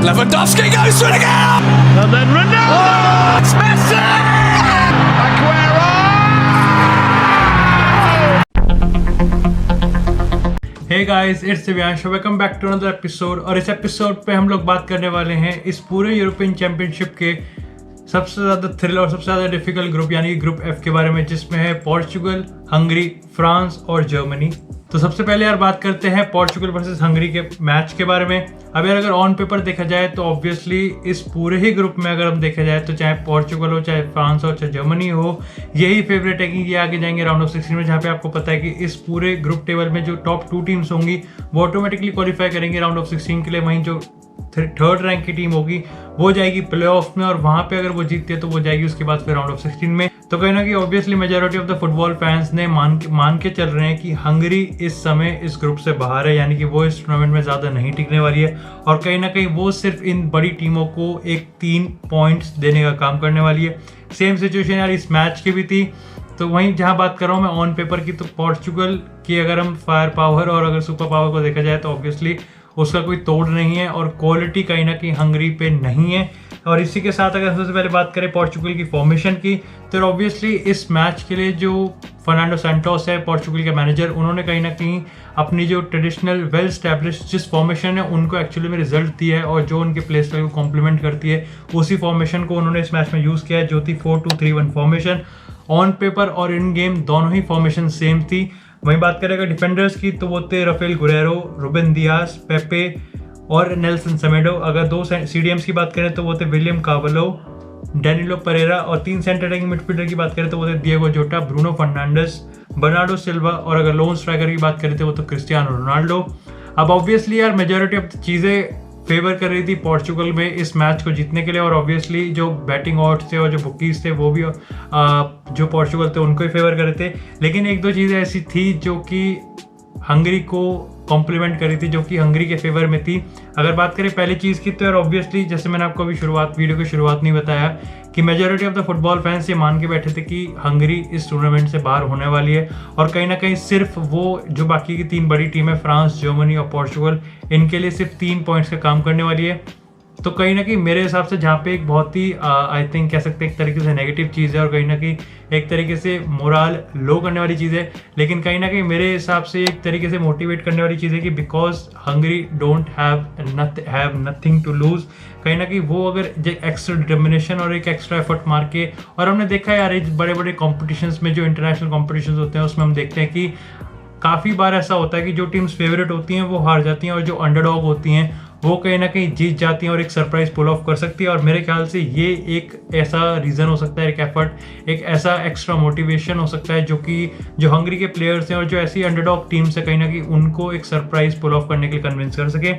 Lewandowski goes for it again! And then Ronaldo! Oh, it's Messi! Aguero! Hey guys, it's Divyansh, welcome back to another episode. और इस episode पे हम लोग बात करने वाले हैं इस पूरे यूरोपियन चैंपियनशिप के सबसे ज़्यादा थ्रिल और सबसे ज़्यादा डिफिकल्ट ग्रुप यानी ग्रुप एफ के बारे में, जिसमें है पोर्चुगल, हंगरी, फ्रांस और जर्मनी। तो सबसे पहले यार बात करते हैं पोर्चुगल वर्सेस हंगरी के मैच के बारे में। अब यार अगर ऑन पेपर देखा जाए तो ऑब्वियसली इस पूरे ही ग्रुप में अगर हम देखा जाए तो चाहे पोर्चुगल हो, चाहे फ्रांस हो, चाहे जर्मनी हो, यही फेवरेट है कि ये आगे जाएंगे राउंड ऑफ 16 में, जहाँ पे आपको पता है कि इस पूरे ग्रुप टेबल में जो टॉप 2 टीम्स होंगी वो ऑटोमेटिकली क्वालिफाई करेंगे राउंड ऑफ 16 के लिए। वहीं जो थर्ड रैंक की टीम होगी वो जाएगी प्लेऑफ में, और वहां पे अगर वो जीतती है तो वो जाएगी उसके बाद फिर राउंड ऑफ 16 में। तो कहीं ना कहीं obviously majority of the football fans ने मान के चल रहे हैं कि हंगरी इस समय इस ग्रुप से बाहर है, यानी कि वो इस टूर्नामेंट में ज़्यादा नहीं टिकने वाली है, और कहीं ना कहीं वो सिर्फ इन बड़ी टीमों को 3 पॉइंट्स देने का काम करने वाली है। सेम सिचुएशन यार इस मैच की भी थी। तो वहीं जहाँ बात कर रहा हूँ मैं ऑन पेपर की, तो पोर्चुगल की अगर हम फायर पावर और अगर सुपर पावर को देखा जाए तो ऑब्वियसली उसका कोई तोड़ नहीं है, और क्वालिटी कहीं ना कहीं हंगरी पे नहीं है। और इसी के साथ अगर सबसे पहले बात करें पोर्चुगल की फॉर्मेशन की, तो ऑब्वियसली इस मैच के लिए जो फर्नांडो सैंटोस है पोर्चुगल के मैनेजर, उन्होंने कहीं ना कहीं अपनी जो ट्रेडिशनल वेल स्टैब्लिश्ड जिस फॉर्मेशन है उनको एक्चुअली में रिजल्ट दिया है, और जो उनके प्ले स्टाइल को कॉम्प्लीमेंट करती है उसी फॉर्मेशन को उन्होंने इस मैच में यूज़ किया है, जो थी 4-2-3-1 फॉर्मेशन। ऑन पेपर और इन गेम दोनों ही फॉर्मेशन सेम थी। वहीं बात करें अगर डिफेंडर्स की, तो वो थे राफेल गुरेरो, रुबेन दियास, पेपे और नेल्सन सेमेडो। अगर 2 CDMs की बात करें तो वो थे विलियम कार्वालो, डैनिलो परेरा, और 3 सेंटर अटैकिंग मिडफील्डर की बात करें तो वो थे डिएगो जोटा, ब्रूनो फर्नांडिस, बर्नार्डो सिल्वा, और अगर लोन स्ट्राइकर की बात करें तो वो तो क्रिस्टियानो रोनाल्डो। अब ऑब्वियसली यार मेजॉरिटी ऑफ चीज़ें फेवर कर रही थी पोर्चुगल में इस मैच को जीतने के लिए, और ऑब्वियसली जो बैटिंग ऑड्स थे और जो बुकीज थे वो भी जो पोर्चुगल थे उनको ही फेवर कर रहे थे। लेकिन 1-2 चीज़ें ऐसी थी जो कि हंगरी को कॉम्प्लीमेंट करी थी, जो कि हंगरी के फेवर में थी। अगर बात करें पहली चीज़ की, तो यार ऑब्वियसली जैसे मैंने आपको अभी वीडियो की शुरुआत नहीं बताया कि majority of the football fans ये मान के बैठे थे कि हंगरी इस टूर्नामेंट से बाहर होने वाली है, और कहीं ना कहीं सिर्फ वो जो बाकी की 3 बड़ी टीम है फ्रांस, जर्मनी और पोर्चुगल, इनके लिए सिर्फ 3 पॉइंट्स का काम करने वाली है। तो कहीं ना कहीं मेरे हिसाब से जहाँ पे एक बहुत ही आई थिंक कह सकते हैं एक तरीके से नेगेटिव चीज़ है, और कहीं ना कहीं एक तरीके से मोराल लो करने वाली चीज़ है, लेकिन कहीं ना कहीं मेरे हिसाब से एक तरीके से मोटिवेट करने वाली चीज़ है कि because Hungary don't have nothing to lose. कहीं ना कहीं वो अगर एक्स्ट्रा डिटर्मिनेशन और एक एक्स्ट्रा एफर्ट मार के, और हमने देखा है यार बड़े बड़े कॉम्पिटिशन्स में, जो इंटरनेशनल कॉम्पिटिशन्स होते हैं उसमें हम देखते हैं कि काफ़ी बार ऐसा होता है कि जो टीम्स फेवरेट होती हैं वो हार जाती हैं, और जो अंडरडॉग होती हैं वो कहीं ना कहीं जीत जाती हैं और एक सरप्राइज पुल ऑफ कर सकती है। और मेरे ख्याल से ये एक ऐसा रीज़न हो सकता है, एक एफर्ट, एक ऐसा एक्स्ट्रा मोटिवेशन हो सकता है जो हंगरी के प्लेयर्स हैं और जो ऐसी अंडरडॉग टीम्स है कहीं ना कहीं उनको एक सरप्राइज पुल ऑफ करने के लिए कन्विंस कर सके।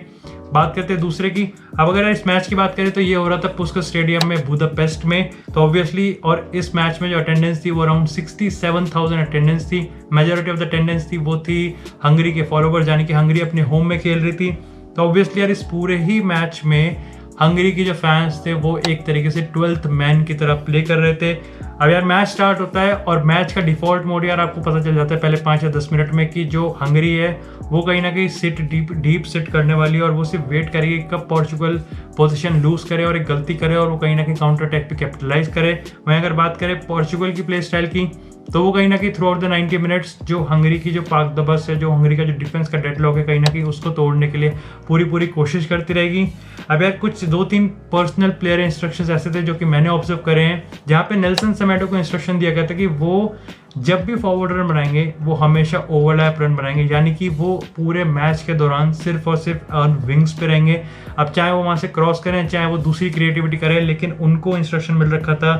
बात करते हैं दूसरे की। अब अगर इस मैच की बात करें तो ये हो रहा था पुस्कस स्टेडियम में बुदापेस्ट में, तो ऑब्वियसली और इस मैच में जो अटेंडेंस थी वो अराउंड 67,000 अटेंडेंस थी। मेजॉरिटी ऑफ द अटेंडेंस थी वो थी हंगरी के फॉलोवर्स, यानी कि हंगरी अपने होम में खेल रही थी। तो ऑब्वियसली यार इस पूरे ही मैच में हंगरी की जो फैंस थे वो एक तरीके से 12th मैन की तरह प्ले कर रहे थे। अब यार मैच स्टार्ट होता है और मैच का डिफॉल्ट मोड यार आपको पता चल जाता है पहले 5 या 10 मिनट में कि जो हंगरी है वो कहीं ना कहीं डीप सिट करने वाली है, और वो सिर्फ वेट करेगी कब पोर्चुगल पोजीशन लूज करे और एक गलती करे और वो कहीं ना कहीं काउंटर अटैक पे कैपिटलाइज करे। वहीं अगर बात करें पोर्चुगल की प्ले स्टाइल की, तो वो कहीं ना कहीं थ्रू आउट द 90 मिनट्स जो हंगरी की जो पाक दबस है, जो हंगरी का जो डिफेंस का डेडलॉक है, कहीं ना कहीं उसको तोड़ने के लिए पूरी कोशिश करती रहेगी। अब यार कुछ 2-3 पर्सनल प्लेयर इंस्ट्रक्शंस ऐसे थे जो कि मैंने ऑब्जर्व करे हैं, जहाँ पे नेल्सन सेमेडो को इंस्ट्रक्शन दिया गया था कि वो जब भी फॉरवर्ड रन बनाएंगे वो हमेशा ओवरलैप रन बनाएंगे, यानी कि वो पूरे मैच के दौरान सिर्फ और सिर्फ ऑन विंग्स पे रहेंगे। अब चाहे वो वहाँ से क्रॉस करें, चाहे वो दूसरी क्रिएटिविटी करें, लेकिन उनको इंस्ट्रक्शन मिल रखा था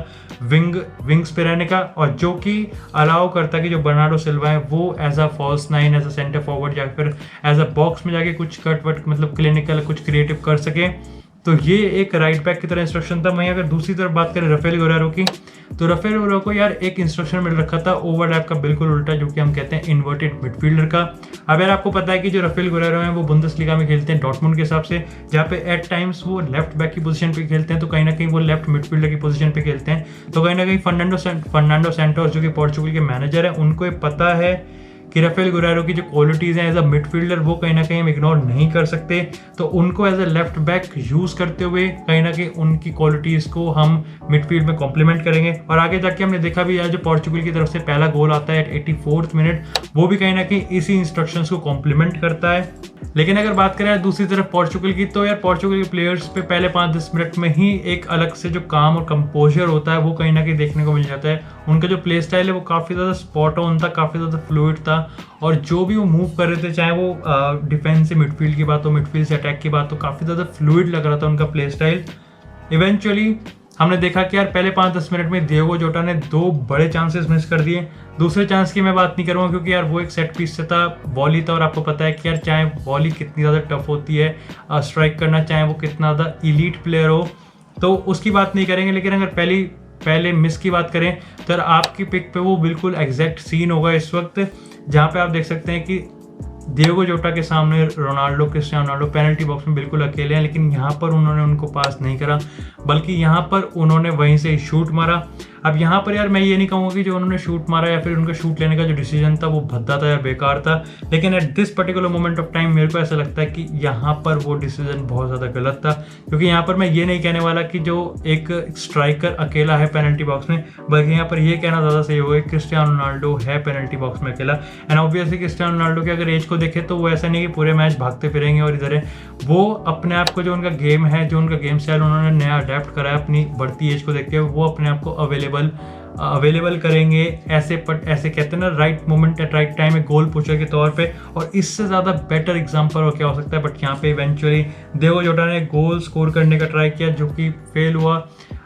विंग्स पे रहने का, और जो कि अलाउ करता कि जो बर्नार्डो सिल्वा है वो as a false 9, as a centre forward या फिर एज अ बॉक्स में जाके कुछ कट वट मतलब क्लिनिकल कुछ क्रिएटिव कर सके। तो ये एक राइट बैक की तरह इंस्ट्रक्शन था। वहीं अगर दूसरी तरफ बात करें राफेल गुरेरो की, तो राफेल गुरेरो को यार एक इंस्ट्रक्शन मिल रखा था ओवरलैप का बिल्कुल उल्टा, जो कि हम कहते हैं इन्वर्टेड मिडफील्डर का। अब यार आपको पता है कि जो राफेल गुरेरो हैं वो बुंदेसलीगा में खेलते हैं डॉर्टमुंड के हिसाब से, जहाँ पे एट टाइम्स वो लेफ्ट बैक की पोजीशन पे खेलते हैं, तो कहीं ना कहीं वो लेफ्ट मिडफील्डर की पोजीशन पे खेलते हैं। तो कहीं ना कहीं फर्नांडो सैंटोस जो कि पोर्चुगल के मैनेजर है, उनको ये पता है कि राफेल गुरेरो की जो क्वालिटीज़ हैं एज अ मिडफील्डर वो कहीं ना कहीं हम इग्नोर नहीं कर सकते। तो उनको as a left back use करते हुए कहीं ना कहीं उनकी क्वालिटीज़ को हम मिडफील्ड में कॉम्प्लीमेंट करेंगे। और आगे जाके हमने देखा भी यार जो पोर्चुगल की तरफ से पहला गोल आता है 84th मिनट, वो भी कहीं ना कहीं इसी इंस्ट्रक्शंस को कॉम्प्लीमेंट करता है। लेकिन अगर बात करें दूसरी तरफ पोर्चुगल की, तो यार पोर्चुगल के प्लेयर्स पे पहले 5-10 मिनट में ही एक अलग से जो काम और कंपोजर होता है वो कहीं ना कहीं देखने को मिल जाता है। उनका जो प्ले स्टाइल है वो काफ़ी ज़्यादा स्पॉट ऑन था, काफ़ी ज़्यादा फ्लूइड था, और जो भी वो मूव कर रहे थे, चाहे वो डिफेंस से मिडफील्ड की बात हो, मिडफील्ड से अटैक की बात हो, काफ़ी ज़्यादा फ्लूइड लग रहा था उनका प्ले स्टाइल। इवेंचुअली हमने देखा कि यार पहले 5-10 मिनट में डिएगो जोटा ने 2 बड़े चांसेस मिस कर दिए। दूसरे चांस की मैं बात नहीं करूँगा क्योंकि यार वो एक सेट पीस से था, वॉली था, और आपको पता है कि यार चाहे वॉली कितनी ज़्यादा टफ होती है स्ट्राइक करना, चाहे वो कितना ज़्यादा इलीट प्लेयर हो, तो उसकी बात नहीं करेंगे। लेकिन अगर पहले मिस की बात करें तो यार आपकी पिक पे वो बिल्कुल एग्जैक्ट सीन होगा इस वक्त, जहाँ पे आप देख सकते हैं कि डिएगो जोटा के सामने क्रिस्टियानो रोनाल्डो पेनल्टी बॉक्स में बिल्कुल अकेले हैं, लेकिन यहाँ पर उन्होंने उनको पास नहीं करा, बल्कि यहाँ पर उन्होंने वहीं से शूट मारा। अब यहाँ पर यार मैं ये नहीं कहूँगा कि जो उन्होंने शूट मारा या फिर उनका शूट लेने का जो डिसीजन था वो भद्दा था या बेकार था, लेकिन at this particular moment of time मेरे को ऐसा लगता है कि यहाँ पर वो डिसीजन बहुत ज़्यादा गलत था। क्योंकि यहाँ पर मैं ये नहीं कहने वाला कि जो एक स्ट्राइकर अकेला है पेनल्टी बॉक्स में, बल्कि यहाँ पर ये कहना ज़्यादा सही होगा कि क्रिस्टियानो रोनाल्डो है पेनल्टी बॉक्स में अकेला। एंड ऑब्वियसली क्रिस्टियानो रोनाल्डो की अगर एज को देखे तो वो ऐसा नहीं कि पूरे मैच भागते फिरेंगे और इधर है, वो अपने आप को जो उनका गेम है, जो उनका गेम स्टाइल उन्होंने नया अडेप्ट करा है अपनी बढ़ती एज को देखते हुए, वो अपने आप को अवेलेबल करेंगे ऐसे कहते हैं ना right moment at right time में गोल पुशर के तौर पे। और इससे ज़्यादा बेटर एग्जांपल और क्या हो सकता है। बट यहाँ पे इवेंचुअली डिएगो जोटा ने गोल स्कोर करने का ट्राई किया जो कि फेल हुआ।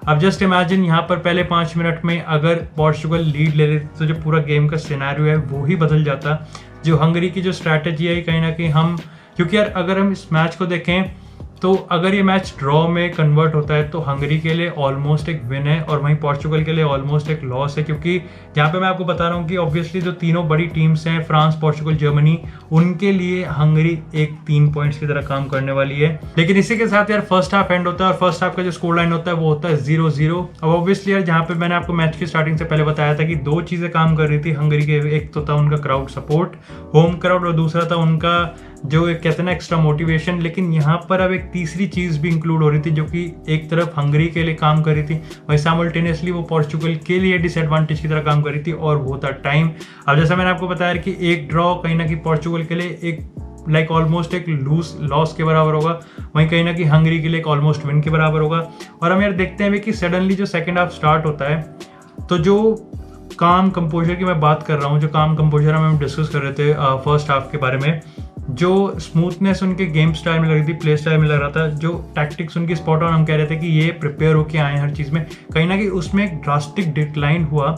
अब जस्ट इमेजिन यहाँ पर पहले 5 मिनट में अगर पोर्चुगल लीड ले लेती तो जो पूरा गेम का सिनेरियो है वो ही बदल जाता। जो हंगरी की जो स्ट्रैटेजी है कहीं ना कहीं हम, क्योंकि यार अगर हम इस मैच को देखें तो अगर ये मैच ड्रॉ में कन्वर्ट होता है तो हंगरी के लिए ऑलमोस्ट एक विन है और वहीं पोर्चुगल के लिए ऑलमोस्ट एक लॉस है। क्योंकि जहाँ पे मैं आपको बता रहा हूँ कि ऑब्वियसली जो तीनों बड़ी टीम्स हैं फ्रांस, पोर्चुगल, जर्मनी, उनके लिए हंगरी एक 3 पॉइंट्स की तरह काम करने वाली है। लेकिन इसी के साथ यार फर्स्ट हाफ एंड होता है और फर्स्ट हाफ का जो स्कोर लाइन होता है वो होता है 0-0। अब ऑब्वियसली यार जहाँ पे मैंने आपको मैच की स्टार्टिंग से पहले बताया था कि 2 चीज़ें काम कर रही थी हंगरी के, एक तो था उनका क्राउड सपोर्ट, होम क्राउड, और दूसरा था उनका जो एक कहते हैं ना एक्स्ट्रा मोटिवेशन। लेकिन यहाँ पर अब एक तीसरी चीज़ भी इंक्लूड हो रही थी जो कि एक तरफ हंगरी के लिए काम कर रही थी, वही साइमल्टेनियसली वो पोर्चुगल के लिए डिसएडवांटेज की तरह काम कर रही थी, और वो था टाइम। अब जैसा मैंने आपको बताया कि एक ड्रॉ कहीं ना कहीं पोर्चुगल के लिए एक ऑलमोस्ट एक लॉस के बराबर होगा, वहीं कहीं ना कहीं हंगरी के लिए एक ऑलमोस्ट विन के बराबर होगा। और हम यार देखते हैं कि सडनली जो सेकेंड हाफ स्टार्ट होता है तो जो काम कंपोजर की मैं बात कर रहा हूँ, जो काम कंपोजर हम डिस्कस कर रहे थे फर्स्ट हाफ के बारे में, जो स्मूथनेस उनके गेम स्टाइल में लग रही थी, प्ले स्टाइल में लग रहा था, जो टैक्टिक्स उनकी स्पॉट ऑन, हम कह रहे थे कि ये प्रिपेयर होके आए हर चीज़ में, कहीं ना कहीं उसमें एक ड्रास्टिक डिक्लाइन हुआ।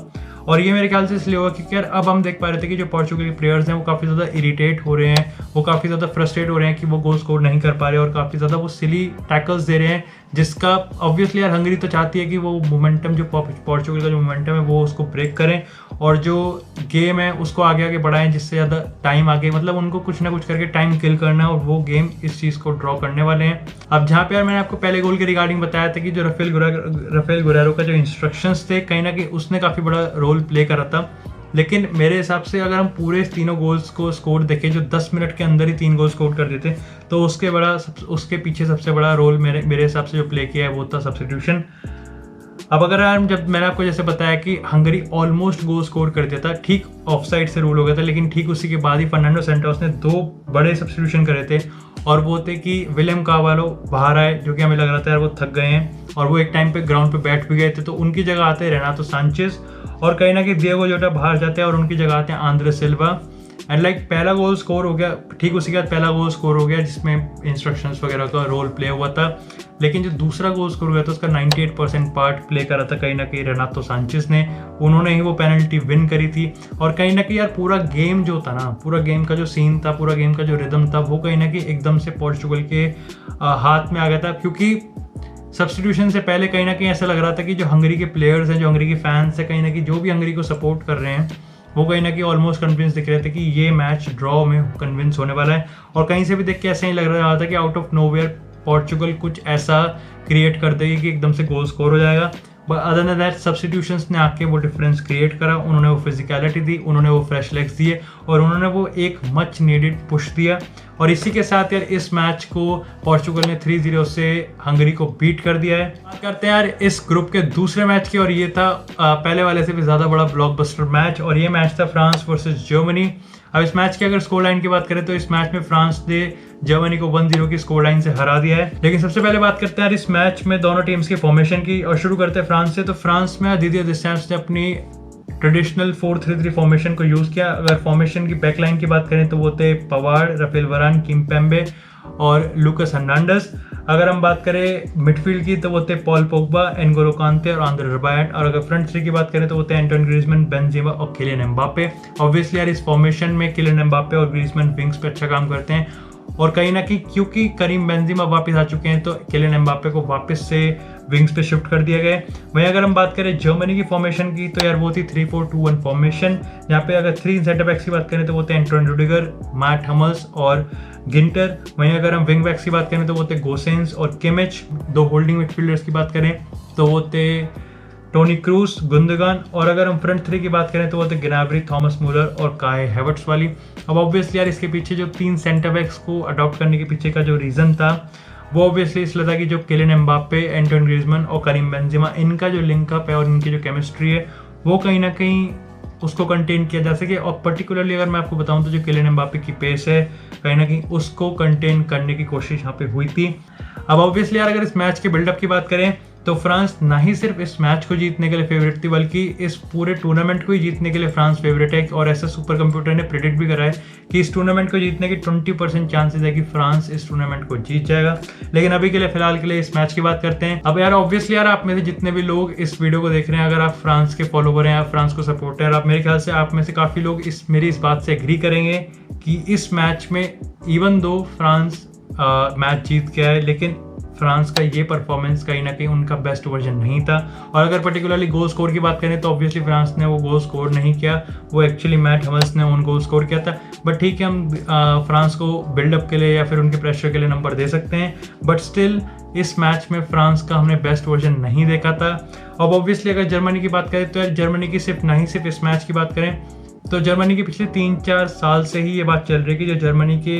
और ये मेरे ख्याल से इसलिए हुआ क्योंकि यार अब हम देख पा रहे थे कि जो पोर्चुगल के प्लेयर्स हैं वो काफ़ी ज़्यादा इरिटेट हो रहे हैं, वो काफ़ी ज़्यादा फ्रस्ट्रेट हो रहे हैं कि वो गोल स्कोर नहीं कर पा रहे और काफ़ी ज़्यादा वो सिली टैकल्स दे रहे हैं, जिसका ऑब्वियसली यार हंगरी तो चाहती है कि वो मोमेंटम, जो पोर्चुगल का जो मोमेंटम है वो उसको ब्रेक करें और जो गेम है उसको आगे आगे बढ़ाएं, जिससे ज़्यादा टाइम आगे, मतलब उनको कुछ ना कुछ करके टाइम किल करना है और वो गेम इस चीज़ को ड्रॉ करने वाले हैं। अब जहाँ पे यार मैंने आपको पहले गोल के रिगार्डिंग बताया था कि जो राफेल गुरेरो का जो इंस्ट्रक्शंस थे कहीं ना कहीं उसने काफ़ी बड़ा रोल प्ले करा था। लेकिन मेरे हिसाब से अगर हम पूरे तीनों गोल्स को स्कोर देखें, जो 10 मिनट के अंदर ही 3 गोल स्कोर कर देते, तो उसके पीछे सबसे बड़ा रोल मेरे हिसाब से जो प्ले किया है वो था सब्स्टिट्यूशन। अब अगर जब मैंने आपको जैसे बताया कि हंगरी ऑलमोस्ट गोल स्कोर कर दिया था, ठीक ऑफसाइड से रूल हो गया था, लेकिन ठीक उसी के बाद ही फर्नांडो सेंटोस ने 2 बड़े सब्स्टिट्यूशन करे थे, और वो थे कि विलियम कार्वालो बाहर आए, जो कि हमें लग रहा था यार वो थक गए हैं और वो एक टाइम पे ग्राउंड पे बैठ भी गए थे, तो उनकी जगह आते हैं रेनातो सांचेज, और कहीं ना कहीं डिएगो जोटा बाहर जाते हैं और उनकी जगह आते हैं आंद्रे सिल्वा। एंड पहला गोल स्कोर हो गया, ठीक उसी के बाद पहला गोल स्कोर हो गया जिसमें इंस्ट्रक्शंस वगैरह का रोल प्ले हुआ था। लेकिन जो दूसरा गोल स्कोर हुआ था उसका 98% पार्ट प्ले करा था कहीं ना कहीं रेनातो सांचेज ने, उन्होंने ही वो पेनल्टी विन करी थी। और कहीं ना कहीं यार पूरा गेम जो था ना, पूरा गेम का जो सीन था, पूरा गेम का जो रिदम था, वो कहीं ना कहीं एकदम से पोर्चुगल के हाथ में आ गया था। क्योंकि सब्स्टिट्यूशन से पहले कहीं ना कहीं ऐसा लग रहा था कि जो हंगरी के प्लेयर्स हैं, जो हंगरी के फैंस हैं, कहीं ना कहीं जो भी हंगरी को सपोर्ट कर रहे हैं, वो कहीं ना कहीं ऑलमोस्ट कन्विंस दिख रहे थे कि ये मैच ड्रॉ में कन्विंस होने वाला है। और कहीं से भी देख के ऐसा ही लग रहा था कि आउट ऑफ नोवेयर पोर्चुगल कुछ ऐसा क्रिएट कर देगी कि एकदम से गोल स्कोर हो जाएगा। But other than that substitutions ने आके वो डिफरेंस क्रिएट करा, उन्होंने वो फिजिकलिटी दी, उन्होंने वो फ्रेश लेग्स दिए और उन्होंने वो एक मच नीडेड पुश दिया। और इसी के साथ यार इस मैच को पोर्चुगल ने 3-0 से हंगरी को बीट कर दिया है। बात करते हैं यार इस ग्रुप के दूसरे मैच की, और ये था पहले वाले से भी ज़्यादा बड़ा ब्लॉकबस्टर मैच, और ये मैच था फ्रांस वर्सेस जर्मनी। अब इस मैच की अगर स्कोर लाइन की बात करें तो इस मैच में फ्रांस ने जर्मनी को 1-0 की स्कोर लाइन से हरा दिया है। लेकिन सबसे पहले बात करते हैं यार इस मैच में दोनों टीम्स की फॉर्मेशन की, और शुरू करते हैं फ्रांस से। तो फ्रांस में दिदियर देशैम्स ने अपनी ट्रेडिशनल 4-3-3 फॉर्मेशन को यूज़ किया। अगर फॉर्मेशन की बैकलाइन की बात करें तो वो थे पवार, राफेल वरान, किम्पेम्बे और लुकास हर्नांडेज। अगर हम बात करें मिडफील्ड की तो वो थे पॉल पोग्बा, एनगोलो कांते और आंद्रे रबायट। और अगर फ्रंट थ्री की बात करें तो वो थे एंटोन ग्रीजमैन, बेंजेमा और किलियन एम्बापे। ऑब्वियसली यार इस फॉर्मेशन में किलियन एम्बापे और ग्रीजमैन विंग्स पे अच्छा काम करते हैं, और कहीं ना कहीं क्योंकि करीम बेंजेमा वापस आ चुके हैं तो किलियन एम्बापे को वापस से विंग्स पे शिफ्ट कर दिया गया है। वहीं अगर हम बात करें जर्मनी की फॉर्मेशन की तो यार वो थी 3-4-2-1 फॉर्मेशन, जहाँ पे अगर 3 सेंटर बैक्स की बात करें तो वो थे एंटोन रुडिगर, मैट हमल्स और गिंटर। वहीं अगर हम विंग बैक्स की बात करें तो वो थे गोसेंस और किमिच। 2 होल्डिंग मिडफील्डर्स की बात करें तो वो थे टोनी क्रूस, गुंदगान। और अगर हम फ्रंट थ्री की बात करें तो वो थे ग्नाब्री, थॉमस मुलर और काय हैवर्ट्स वाली। अब ऑब्वियसली यार इसके पीछे जो 3 सेंटर बैक्स को अडॉप्ट करने के पीछे का जो रीज़न था वो ऑब्वियसली इसलिए था कि जो किलियन एम्बापे, एंटोन ग्रीजमैन और करीम बेंजेमा इनका जो लिंकअप है और इनकी जो केमिस्ट्री है वो कहीं ना कहीं उसको कंटेन किया जा सके। और पर्टिकुलरली अगर मैं आपको बताऊं तो जो किलियन एम्बापे की पेस है कहीं ना कहीं उसको कंटेन करने की कोशिश यहाँ पे हुई थी। अब ऑब्वियसली यार अगर इस मैच के बिल्डअप की बात करें तो फ्रांस ना ही सिर्फ इस मैच को जीतने के लिए फेवरेट थी बल्कि इस पूरे टूर्नामेंट को ही जीतने के लिए फ्रांस फेवरेट है। और ऐसा सुपर कंप्यूटर ने प्रेडिक्ट भी करा है कि इस टूर्नामेंट को जीतने के 20% चांसेस है कि फ्रांस इस टूर्नामेंट को जीत जाएगा। लेकिन अभी के लिए फिलहाल के लिए इस मैच की बात करते हैं। अब यार ऑब्वियसली यार आप में से जितने भी लोग इस वीडियो को देख रहे हैं, अगर आप फ्रांस के फॉलोवर हैं, आप फ्रांस को सपोर्ट है, और आप मेरे ख्याल से आप में से काफ़ी लोग मेरी इस बात से एग्री करेंगे कि इस मैच में इवन दो फ्रांस मैच जीत गया है लेकिन फ्रांस का ये परफॉर्मेंस कहीं ना कहीं उनका बेस्ट वर्जन नहीं था। और अगर पर्टिकुलरली गोल स्कोर की बात करें तो ऑब्वियसली फ्रांस ने वो गोल स्कोर नहीं किया, वो एक्चुअली मैट हमल्स ने उन गोल स्कोर किया था। बट ठीक है, हम फ्रांस को बिल्डअप के लिए या फिर उनके प्रेशर के लिए नंबर दे सकते हैं, बट स्टिल इस मैच में फ्रांस का हमने बेस्ट वर्जन नहीं देखा था। अब ऑब्वियसली अगर जर्मनी की बात करें तो यार जर्मनी की सिर्फ इस मैच की बात करें तो जर्मनी के पिछले 3-4 साल से ही ये बात चल रही है कि जो जर्मनी के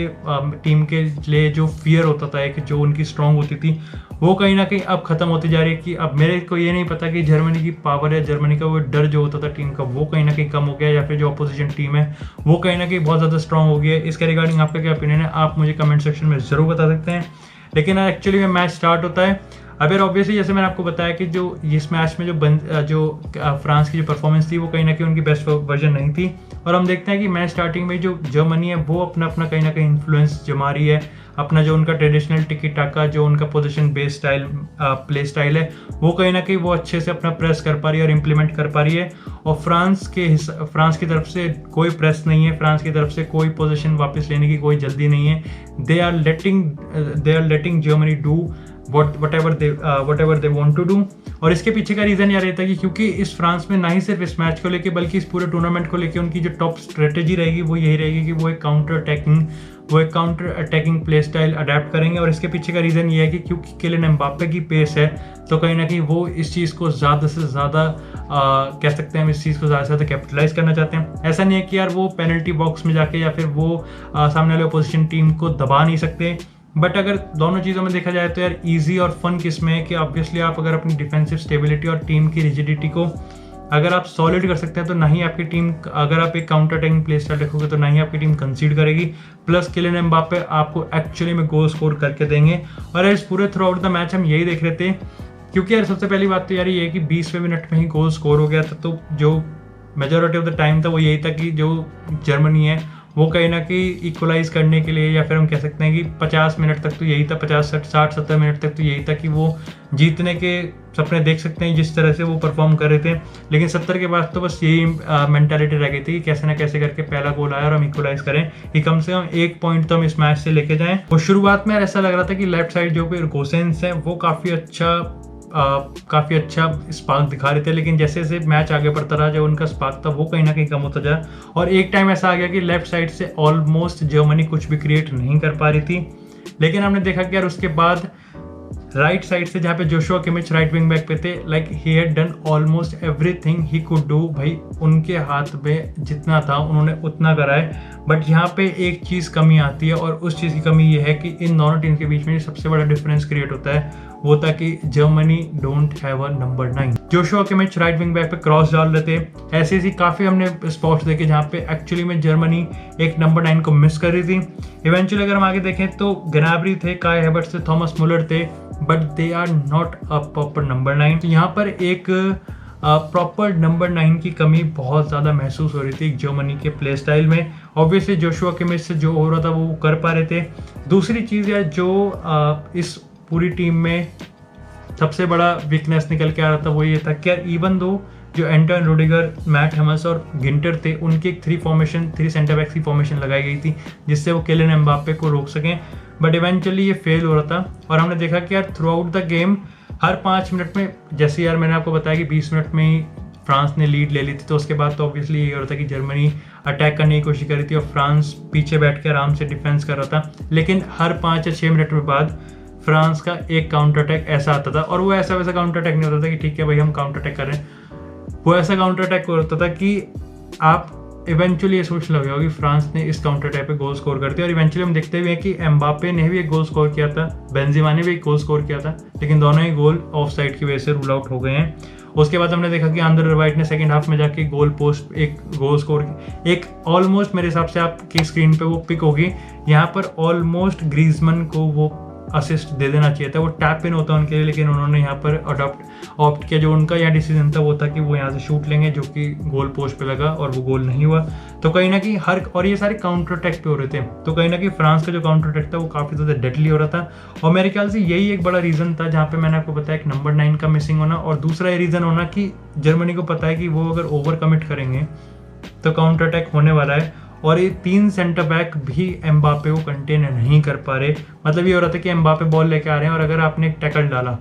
टीम के लिए जो फियर होता था कि जो उनकी स्ट्रांग होती थी वो कहीं ना कहीं अब खत्म होती जा रही है। कि अब मेरे को ये नहीं पता कि जर्मनी की पावर या जर्मनी का वो डर जो होता था टीम का वो कहीं ना कहीं कम हो गया या फिर जो अपोजिशन टीम है वो कहीं ना कहीं बहुत ज़्यादा स्ट्रांग हो गई है। इसके रिगार्डिंग आपका क्या ओपिनियन है आप मुझे कमेंट सेक्शन में ज़रूर बता सकते हैं। लेकिन एक्चुअली में मैच स्टार्ट होता है। अब यार ऑब्वियसली जैसे मैंने आपको बताया कि जो इस मैच में जो फ्रांस की जो परफॉर्मेंस थी वो कहीं ना कहीं उनकी बेस्ट वर्जन नहीं थी। और हम देखते हैं कि मैच स्टार्टिंग में जो जर्मनी है वो अपना कहीं ना कहीं इन्फ्लुएंस जमा रही है, अपना जो उनका ट्रेडिशनल टिकी टाका जो उनका position based style play style है वो कहीं ना कहीं वो अच्छे से अपना प्रेस कर पा रही है और इम्प्लीमेंट कर पा रही है। और फ्रांस की तरफ से कोई प्रेस नहीं है, फ्रांस की तरफ से कोई पोजीशन वापस लेने की कोई जल्दी नहीं है। They are letting Germany do whatever they want to do। और इसके पीछे का रीज़न यह रहता है कि क्योंकि इस फ्रांस में ना ही सिर्फ इस मैच को लेके बल्कि इस पूरे टूर्नामेंट को लेके उनकी जो टॉप स्ट्रेटेजी रहेगी वो यही रहेगी कि वो एक counter attacking play style adapt करेंगे। और इसके पीछे का रीज़न ये है कि क्योंकि किलियन एम्बापे की पेस है तो कहीं ना कहीं वो इस चीज़ को ज़्यादा से ज़्यादा कह सकते हैं हम इस चीज़ को ज़्यादा से ज़्यादा कैपिटलाइज करना चाहते हैं। ऐसा नहीं है कि यार वो पेनल्टी बॉक्स में जाके या फिर वो सामने वाले अपोजिशन टीम को दबा नहीं सकते। बट अगर दोनों चीज़ों में देखा जाए तो यार इजी और फन किस में है कि ऑब्वियसली आप अगर अपनी डिफेंसिव स्टेबिलिटी और टीम की रिजिडिटी को अगर आप सॉलिड कर सकते हैं तो ना ही आपकी टीम, अगर आप एक काउंटर अटैकिंग प्ले स्टाइल रखोगे तो ना ही आपकी टीम कंसीड करेगी, प्लस किलियन एम्बापे आपको एक्चुअली में गोल स्कोर करके देंगे। और इस पूरे थ्रू आउट द मैच हम यही देख रहे थे क्योंकि यार सबसे पहली बात तो यार ये है कि 20वें मिनट में ही गोल स्कोर हो गया था। तो जो मेजॉरिटी ऑफ द टाइम था वो यही था कि जो जर्मनी है वो कहीं ना कहीं इक्वलाइज करने के लिए या फिर हम कह सकते हैं कि 50 मिनट तक तो यही था, 50-60-70 मिनट तक तो यही था कि वो जीतने के सपने देख सकते हैं जिस तरह से वो परफॉर्म कर रहे थे। लेकिन 70 के बाद तो बस यही मेंटालिटी रह गई थी कि कैसे ना कैसे करके पहला गोल आया और हम इक्वलाइज करें कि कम से कम 1 पॉइंट तो हम इस मैच से लेके जाएं। और शुरुआत में ऐसा लग रहा था कि लेफ्ट साइड जो पे गोसेंस है वो काफ़ी अच्छा स्पार्क दिखा रहे थे, लेकिन जैसे जैसे मैच आगे बढ़ता रहा जो उनका स्पार्क था वो कहीं ना कहीं कम होता जा। और एक टाइम ऐसा आ गया कि लेफ्ट साइड से ऑलमोस्ट जर्मनी कुछ भी क्रिएट नहीं कर पा रही थी। लेकिन हमने देखा कि यार उसके बाद राइट साइड से जहाँ पे Joshua Kimmich right wing back पे थे, like he had done almost everything he could do. भाई उनके हाथ में जितना था उन्होंने उतना करा है। बट यहाँ पे एक चीज़ कमी आती है और उस चीज़ की कमी ये है कि इन दोनों टीम के बीच में सबसे बड़ा डिफरेंस क्रिएट होता है वो था कि Germany don't have a number 9। Joshua Kimmich right wing back पे क्रॉस डाल रहे थे। ऐसी ऐसी काफ़ी हमने स्पॉट्स देखे जहाँ पे एक्चुअली में जर्मनी एक नंबर 9 को मिस कर रही थी। इवेंचुअली अगर हम आगे देखें तो ग्नाब्री थे, काय हैवर्ट्स थे, थॉमस मुलर थे, but they are not a proper number 9। तो यहाँ पर एक प्रॉपर नंबर 9 की कमी बहुत ज़्यादा महसूस हो रही थी जर्मनी के प्ले स्टाइल में। ऑब्वियसली जोशुआ किमिच से जो हो रहा था वो कर पा रहे थे। दूसरी चीज़ है जो इस पूरी टीम में सबसे बड़ा वीकनेस निकल के आ रहा था वो ये था कि यार इवन दो जो एंटोन रुडिगर, मैट हेमल्स और गिंटर थे उनकी एक 3 सेंटर बैक्स की फॉर्मेशन लगाई गई थी जिससे वो किलियन एम्बाप्पे को रोक सकें। बट इवेंचुअली ये फेल हो रहा था और हमने देखा कि यार through out the game her 5 minute में, जैसे यार मैंने आपको बताया कि 20 मिनट में ही फ्रांस ने लीड ले ली थी, तो उसके बाद तो ऑब्वियसली ये हो रहा था कि जर्मनी अटैक करने की कोशिश कर रही थी और फ्रांस पीछे बैठ के आराम से डिफेंस कर रहा था। लेकिन हर 5 या 6 मिनट में बाद फ्रांस का एक काउंटर अटैक ऐसा आता था और वो ऐसा वैसा काउंटर अटैक नहीं होता था कि ठीक है भाई हम काउंटर अटैक कर रहे हैं। वो ऐसा काउंटर अटैक होता था कि आप इवेंचुअली ये सोच लगे हो कि फ्रांस ने इस काउंटर अटैक पे गोल स्कोर कर दिया। और इवेंचुअली हम देखते हुए हैं कि एम्बापे ने भी एक गोल स्कोर किया था, बेंजेमा ने भी एक गोल स्कोर किया था, लेकिन दोनों ही गोल ऑफ साइड की वजह से रूल आउट हो गए हैं। उसके बाद हमने देखा कि आंद्रे रबाइट ने सेकंड हाफ में जाके गोल पोस्ट एक गोल स्कोर, एक ऑलमोस्ट मेरे हिसाब से आपकी स्क्रीन पे वो पिक होगी, यहाँ पर ऑलमोस्ट ग्रीजमैन को वो असिस्ट दे देना चाहिए था, वो टैप इन होता उनके लिए, लेकिन उन्होंने यहाँ पर ऑप्ट किया। जो उनका यहाँ डिसीजन था वो था कि वो यहाँ से शूट लेंगे, जो कि गोल पोस्ट पे लगा और वो गोल नहीं हुआ। तो कहीं ना कहीं और ये सारे काउंटर अटैक पे हो रहे थे, तो कहीं ना कहीं फ्रांस का जो काउंटर अटैक था वो काफ़ी ज़्यादा डेडली हो रहा था। और मेरे ख्याल से यही एक बड़ा रीज़न था जहाँ पे मैंने आपको बताया एक नंबर 9 का मिसिंग होना, और दूसरा ये रीज़न होना कि जर्मनी को पता है कि वो अगर ओवर कमिट करेंगे तो काउंटर अटैक होने वाला है। और ये 3 सेंटर बैक भी एम्बापे को कंटेन नहीं कर पा रहे। मतलब ये हो रहा था कि एम्बापे बॉल लेके आ रहे हैं और अगर आपने एक टैकल डाला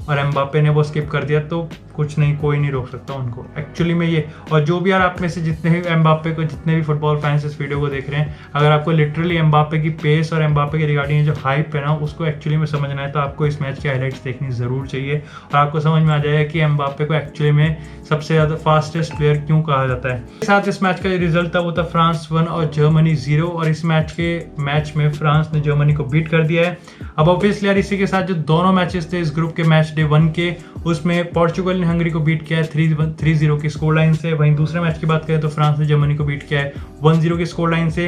और एम्बापे ने वो स्किप कर दिया तो कुछ नहीं, कोई नहीं रोक सकता उनको एक्चुअली में ये। और जो भी यार आप में से जितने भी एम्बापे को, जितने भी फुटबॉल फैंस इस वीडियो को देख रहे हैं, अगर आपको लिटरली एम्बापे की पेस और एम्बापे के रिगार्डिंग जो हाइप है ना उसको एक्चुअली में समझना है तो आपको इस मैच के हाईलाइट्स देखनी ज़रूर चाहिए और आपको समझ में आ जाएगा कि एम्बापे को एक्चुअली में सबसे ज़्यादा फास्टेस्ट प्लेयर क्यों कहा जाता है। साथ इस मैच का जो रिजल्ट था वो था फ्रांस 1 और जर्मनी 0, और इस मैच में फ्रांस ने जर्मनी को बीट कर दिया है। अब ऑब्वियसली यार इसी के साथ जो दोनों मैचेस थे इस ग्रुप के मैच डे 1 के, उसमें पोर्चुगल ने हंगरी को बीट किया है 3-0 की स्कोर लाइन से। वहीं दूसरे मैच की बात करें तो फ्रांस ने जर्मनी को बीट किया है 1-0 की स्कोर लाइन से।